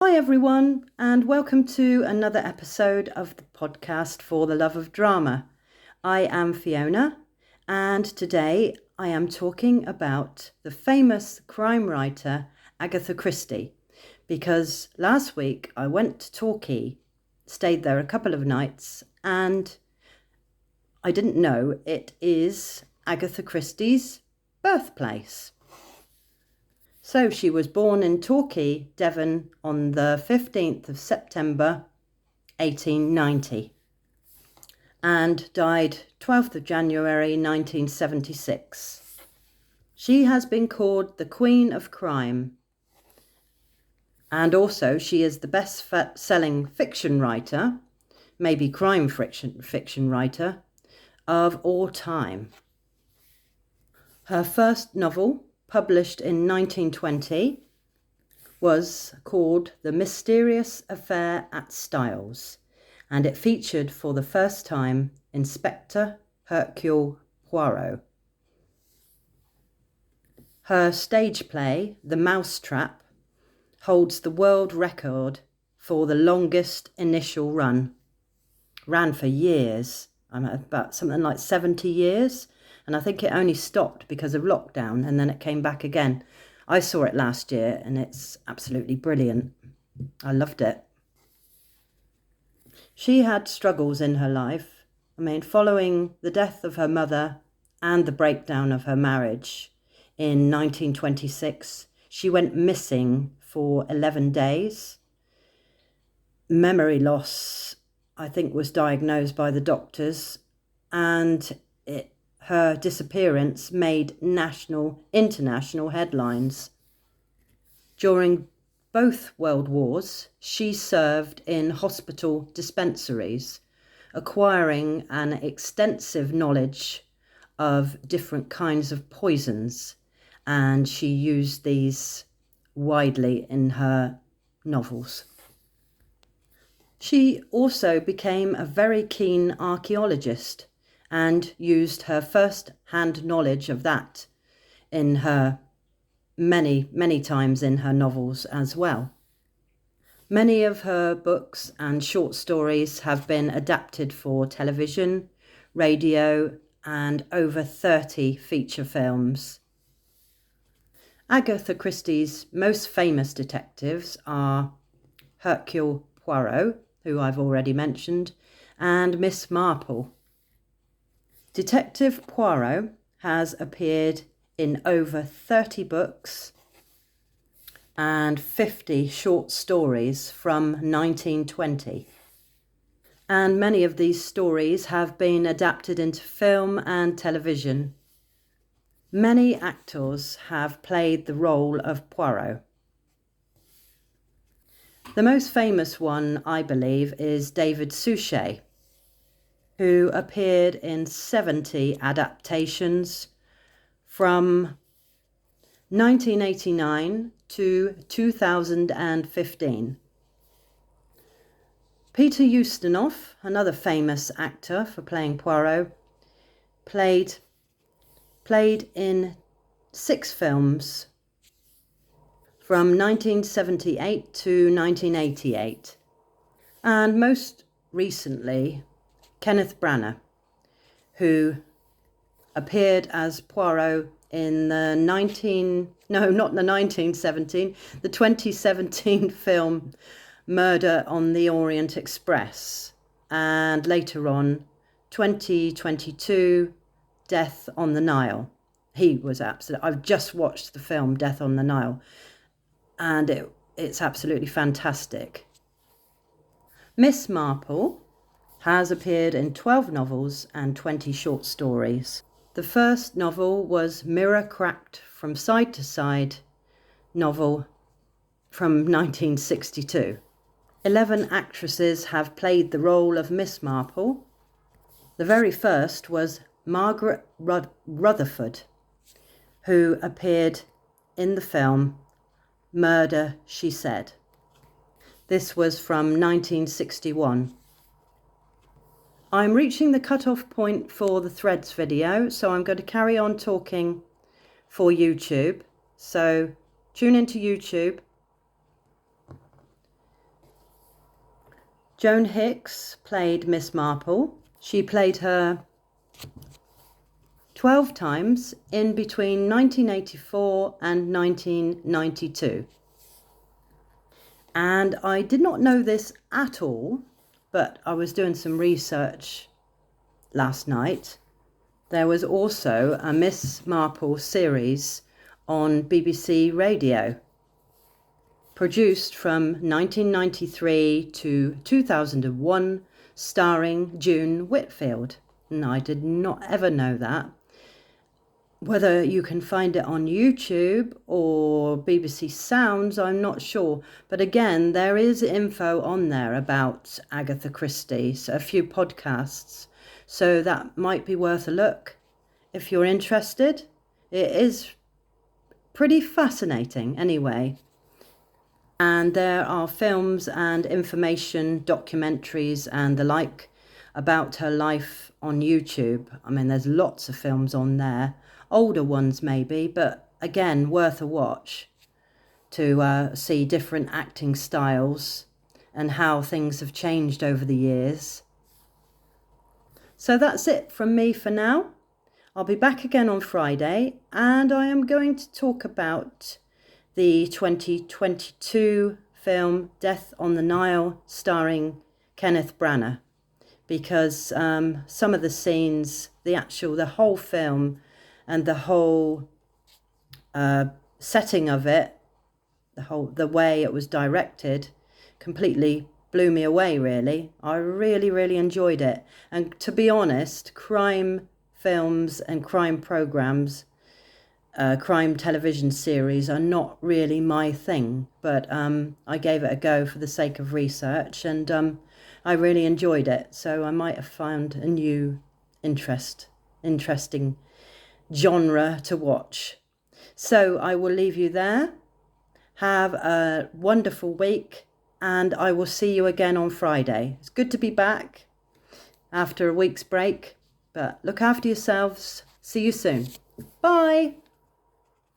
Hi everyone, and welcome to another episode of the podcast For the Love of Drama. I am Fiona, and today I am talking about the famous crime writer Agatha Christie, because last week I went to Torquay, stayed there a couple of nights, and I didn't know it is Agatha Christie's birthplace. So she was born in Torquay, Devon on the 15th of September 1890 and died 12th of January 1976. She has been called the Queen of Crime, and also she is the best-selling fiction writer, maybe crime fiction writer, of all time. Her first novel, published in 1920, was called The Mysterious Affair at Styles, and it featured for the first time Inspector Hercule Poirot. Her stage play, The Mousetrap, holds the world record for the longest initial run. Ran for years, about something like 70 years, and I think it only stopped because of lockdown and then it came back again. I saw it last year and it's absolutely brilliant. I loved it. She had struggles in her life. Following the death of her mother and the breakdown of her marriage in 1926, she went missing for 11 days. Memory loss, I think, was diagnosed by the doctors, and her disappearance made international headlines. During both World Wars, she served in hospital dispensaries, acquiring an extensive knowledge of different kinds of poisons, and she used these widely in her novels. She also became a very keen archaeologist and used her first-hand knowledge of that in her many times in her novels as well. Many of her books and short stories have been adapted for television, radio, and over 30 feature films. Agatha Christie's most famous detectives are Hercule Poirot, who I've already mentioned, and Miss Marple. Detective Poirot has appeared in over 30 books and 50 short stories from 1920. And many of these stories have been adapted into film and television. Many actors have played the role of Poirot. The most famous one, I believe, is David Suchet, who appeared in 70 adaptations from 1989 to 2015. Peter Ustinov, another famous actor for playing Poirot, played in 6 films from 1978 to 1988. And most recently, Kenneth Branagh, who appeared as Poirot in the 2017 film Murder on the Orient Express, and later on 2022 Death on the Nile. I've just watched the film Death on the Nile, and it's absolutely fantastic. Miss Marple has appeared in 12 novels and 20 short stories. The first novel was Mirror Cracked from Side to Side novel from 1962. 11 actresses have played the role of Miss Marple. The very first was Margaret Rutherford, who appeared in the film Murder, She Said. This was from 1961. I'm reaching the cut-off point for the Threads video, so I'm going to carry on talking for YouTube. So tune into YouTube Joan Hicks played Miss Marple. She played her 12 times in between 1984 and 1992. And I did not know this at all, but I was doing some research last night. There was also a Miss Marple series on BBC Radio, produced from 1993 to 2001, starring June Whitfield. And I did not ever know that. Whether you can find it on YouTube or BBC Sounds, I'm not sure. But again, there is info on there about Agatha Christie, so a few podcasts. So that might be worth a look if you're interested. It is pretty fascinating anyway. And there are films and information, documentaries and the like about her life on YouTube. I mean, there's lots of films on there. Older ones maybe, but again, worth a watch to see different acting styles and how things have changed over the years. So that's it from me for now. I'll be back again on Friday, and I am going to talk about the 2022 film Death on the Nile, starring Kenneth Branagh, because some of the scenes, the whole film, and the whole setting of it, the way it was directed, completely blew me away, really. I really, really enjoyed it. And to be honest, crime films and crime programs, crime television series are not really my thing. But I gave it a go for the sake of research, and I really enjoyed it. So I might have found a new interesting genre to watch. So I will leave you there. Have a wonderful week, and I will see you again on Friday. It's good to be back after a week's break, but look after yourselves. See you soon. Bye.